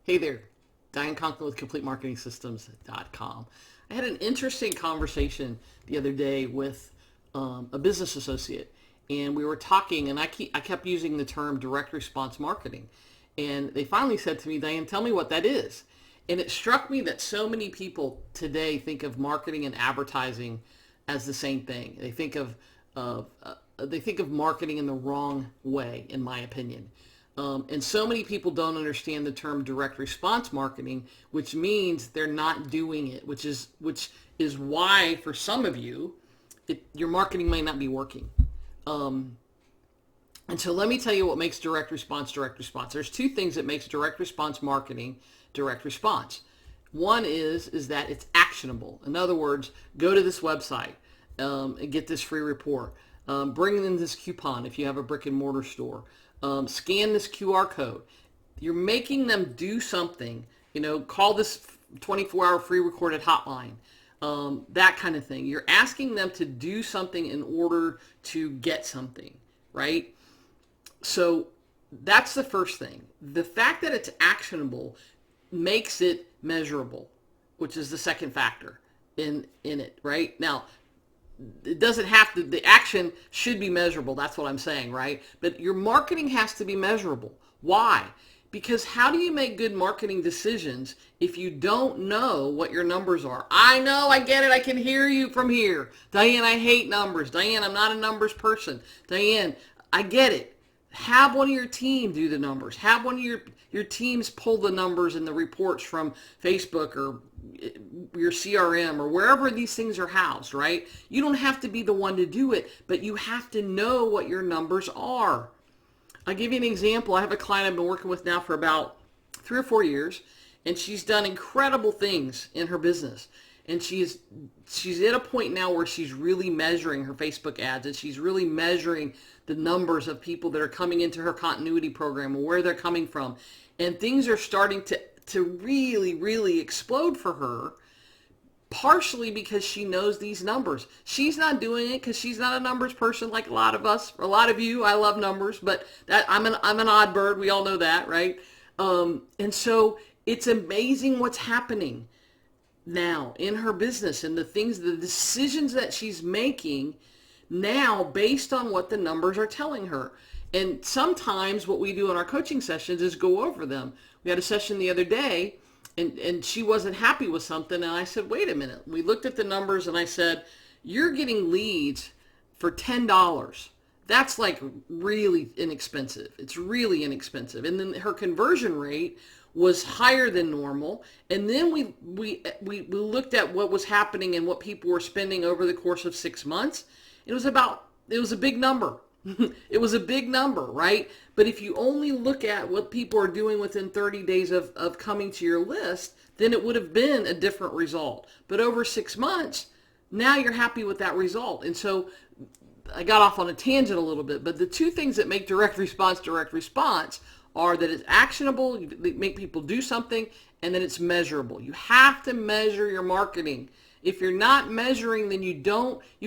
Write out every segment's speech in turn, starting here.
Hey there, Diane Conklin with CompleteMarketingSystems.com. I had an interesting conversation the other day with a business associate, and we were talking, and I kept using the term direct response marketing, and they finally said to me, Diane, tell me what that is. And it struck me that so many people today think of marketing and advertising as the same thing. They think of marketing in the wrong way, in my opinion. And so many people don't understand the term direct response marketing, which means they're not doing it, which is why for some of you, your marketing may not be working. And so let me tell you what makes direct response direct response. There's two things that makes direct response marketing direct response. One is that it's actionable. In other words, go to this website and get this free report. Bring in this coupon if you have a brick and mortar store. Scan this QR code. You're making them do something. Call this 24-hour free recorded hotline. That kind of thing. You're asking them to do something in order to get something, right? So that's the first thing. The fact that it's actionable makes it measurable, which is the second factor in it, right? Now, it doesn't have to, the action should be measurable. That's what I'm saying, right? But your marketing has to be measurable. Why? Because how do you make good marketing decisions if you don't know what your numbers are? I know, I get it. I can hear you from here. Diane, I hate numbers. Diane, I'm not a numbers person. Diane, I get it. Have one of your team do the numbers. Have one of your teams pull the numbers and the reports from Facebook or your CRM or wherever these things are housed, right? You don't have to be the one to do it, but you have to know what your numbers are. I'll give you an example. I have a client I've been working with now for about 3 or 4 years, and she's done incredible things in her business. And she's at a point now where she's really measuring her Facebook ads, and she's really measuring the numbers of people that are coming into her continuity program and where they're coming from. And things are starting to really, really explode for her, partially because she knows these numbers. She's not doing it because she's not a numbers person like a lot of us, or a lot of you. I love numbers, but I'm an odd bird. We all know that, right? And so it's amazing what's happening now in her business and the decisions that she's making now based on what the numbers are telling her. And sometimes what we do in our coaching sessions is go over them. We had a session the other day, and she wasn't happy with something, and I said, wait a minute. We looked at the numbers, and I said, you're getting leads for $10. That's like really inexpensive. It's really inexpensive. And then her conversion rate was higher than normal. And then we looked at what was happening and what people were spending over the course of 6 months. It was a big number. It was a big number, right? But if you only look at what people are doing within 30 days of coming to your list, then it would have been a different result. But over 6 months, now you're happy with that result. And so I got off on a tangent a little bit, but the two things that make direct response are that it's actionable, they make people do something, and that it's measurable. You have to measure your marketing. If you're not measuring, then you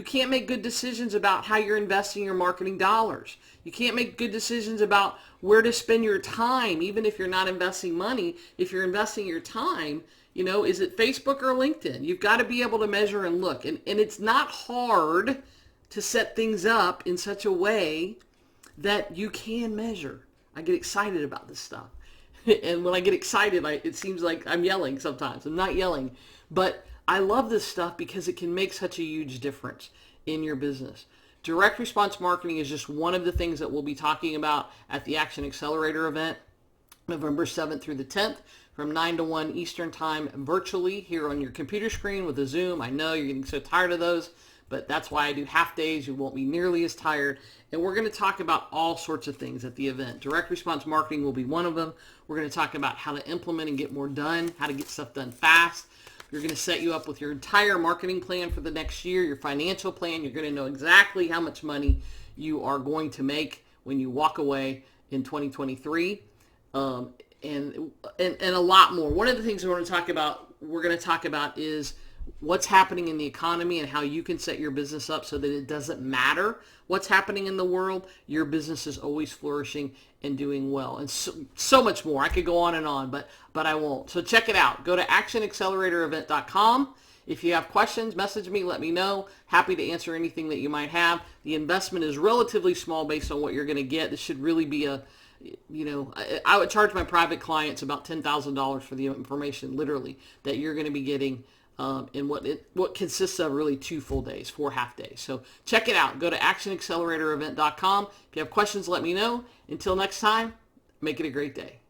can't make good decisions about how you're investing your marketing dollars. You can't make good decisions about where to spend your time, even if you're not investing money. If you're investing your time, is it Facebook or LinkedIn? You've got to be able to measure and look. And it's not hard to set things up in such a way that you can measure. I get excited about this stuff. And when I get excited, it seems like I'm yelling sometimes. I'm not yelling. But I love this stuff because it can make such a huge difference in your business. Direct response marketing is just one of the things that we'll be talking about at the Action Accelerator event, November 7th through the 10th, from 9 to 1 Eastern Time, virtually here on your computer screen with a Zoom. I know you're getting so tired of those, but that's why I do half days. You won't be nearly as tired. And we're going to talk about all sorts of things at the event. Direct response marketing will be one of them. We're going to talk about how to implement and get more done, how to get stuff done fast. We're going to set you up with your entire marketing plan for the next year, your financial plan. You're going to know exactly how much money you are going to make when you walk away in 2023, and a lot more. One of the things we're going to talk about is what's happening in the economy and how you can set your business up so that it doesn't matter what's happening in the world. Your business is always flourishing and doing well, and so much more. I could go on, but I won't. So check it out. Go to actionacceleratorevent.com. If you have questions, message me, let me know. Happy to answer anything that you might have. The investment is relatively small based on what you're going to get. This should really be I would charge my private clients about $10,000 for the information, literally, that you're going to be getting in what consists of really 2 full days, 4 half days. So check it out. Go to actionacceleratorevent.com. If you have questions, let me know. Until next time, make it a great day.